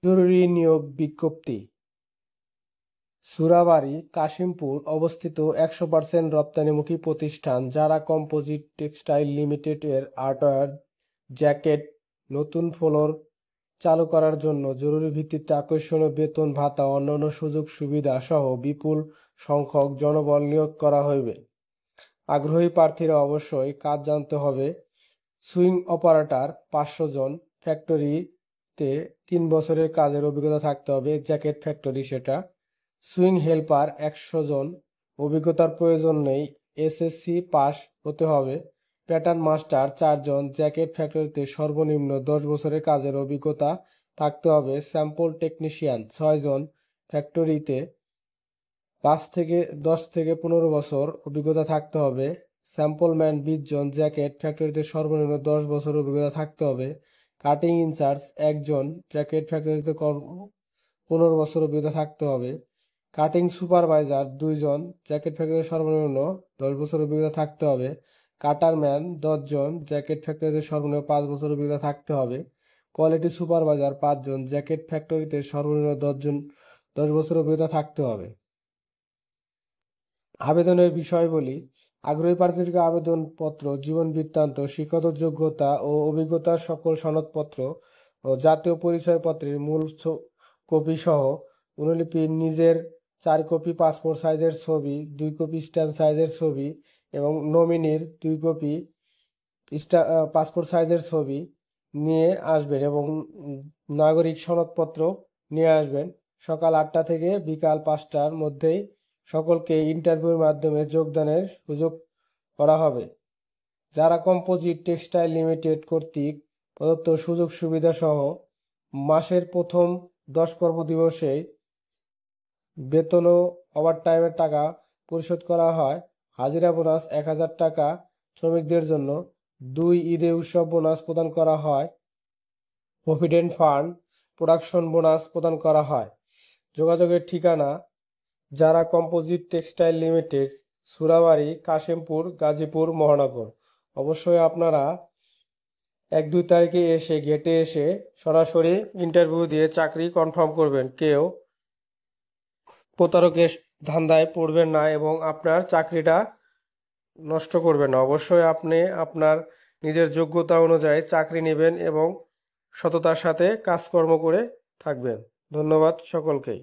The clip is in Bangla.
জরুরি নিয়োগ বিজ্ঞপ্তি। সুরাবাড়ি কাশিমপুর অবস্থিত 100% রপ্তানিমুখী প্রতিষ্ঠান যারা কম্পোজিট টেক্সটাইল লিমিটেড এর আর্টওয়্যার, জ্যাকেট, নতুন ফ্লোর চালু করার জন্য জরুরি ভিত্তিতে আকর্ষণীয় বেতন ভাতা অন্যান্য সুযোগ সুবিধা সহ বিপুল সংখ্যক জনবল নিয়োগ করা হইবে। আগ্রহী প্রার্থীরা অবশ্যই কাজ জানতে হবে। সুইং অপারেটর 500 জন, ফ্যাক্টরিতে 3 বছরের কাজের অভিজ্ঞতা থাকতে হবে, জ্যাকেট ফ্যাক্টরি সেটা। সুইং হেল্পার 100 জন, অভিজ্ঞতার প্রয়োজন নেই, এসএসসি পাস হতে হবে। প্যাটার্ন মাস্টার 4 জন, জ্যাকেট ফ্যাক্টরিতে সর্বনিম্ন 10 বছরের কাজের অভিজ্ঞতা থাকতে হবে। স্যাম্পল টেকনিশিয়ান 6 জন, ফ্যাক্টরিতে 10 থেকে 15 বছর অভিজ্ঞতা থাকতে হবে। স্যাম্পল ম্যান 20 জন, জ্যাকেট ফ্যাক্টরিতে সর্বনিম্ন 10 বছর অভিজ্ঞতা থাকতে হবে। কাটিং ইনচার্জ 1 জন, জ্যাকেট ফ্যাক্টরিতে 15 বছর অভিজ্ঞতা থাকতে হবে। কাটিং সুপারভাইজার 2 জন, জ্যাকেট ফ্যাক্টরিতে সর্বনিম্ন 10 বছর অভিজ্ঞতা থাকতে হবে। কাটার ম্যান 10 জন, জ্যাকেট ফ্যাক্টরিতে সর্বনিম্ন 5 বছর অভিজ্ঞতা থাকতে হবে। কোয়ালিটি সুপারভাইজার 5 জন, জ্যাকেট ফ্যাক্টরিতে সর্বনিম্ন 10 বছর অভিজ্ঞতা থাকতে হবে। আবেদনের বিষয় বলি, আগ্রহী প্রার্থীদেরকে আবেদনপত্র, জীবন বৃত্তান্ত, শিক্ষাগত যোগ্যতা ও অভিজ্ঞতার সকল সনদপত্র ও জাতীয় পরিচয়পত্রের মূল কপি সহ অনুলিপি, নিজের 4 কপি পাসপোর্ট সাইজের ছবি, 2 কপি স্ট্যাম্প সাইজের ছবি এবং নমিনির 2 কপি পাসপোর্ট সাইজের ছবি নিয়ে আসবেন এবং নাগরিক সনদপত্র নিয়ে আসবেন। সকাল 8টা থেকে বিকাল 5টার মধ্যেই সকলকে ইন্টারভিউর মাধ্যমে যোগদানের সুযোগ করা হবে। যারা কম্পোজিট টেক্সটাইল লিমিটেড কর্তৃক প্রদত্ত সুযোগ সুবিধা সহ মাসের প্রথম 10 কর্মদিবসে বেতন ও ওভারটাইমের টাকা পরিশোধ করা হয়। হাজিরা বোনাস 1000 টাকা শ্রমিকদের জন্য। 2 ঈদে উৎসব বোনাস প্রদান করা হয়। প্রভিডেন্ট ফান্ড, প্রোডাকশন বোনাস প্রদান করা হয়। যোগাযোগের ঠিকানা, যারা composite textile limited, Surabari, Kashimpur, Gazipur মহানগর। অবশ্যই আপনারা 1-2 তারিখে এসে গেটে এসে সরাসরি ইন্টারভিউ দিয়ে চাকরি কনফার্ম করবেন। কেউ প্রতারকের ধান্দায় পড়বেন না এবং আপনার চাকরিটা নষ্ট করবেন না। অবশ্যই আপনি আপনার নিজের যোগ্যতা অনুযায়ী চাকরি নেবেন এবং সততার সাথে কাজকর্ম করে থাকবেন। ধন্যবাদ সকলকেই।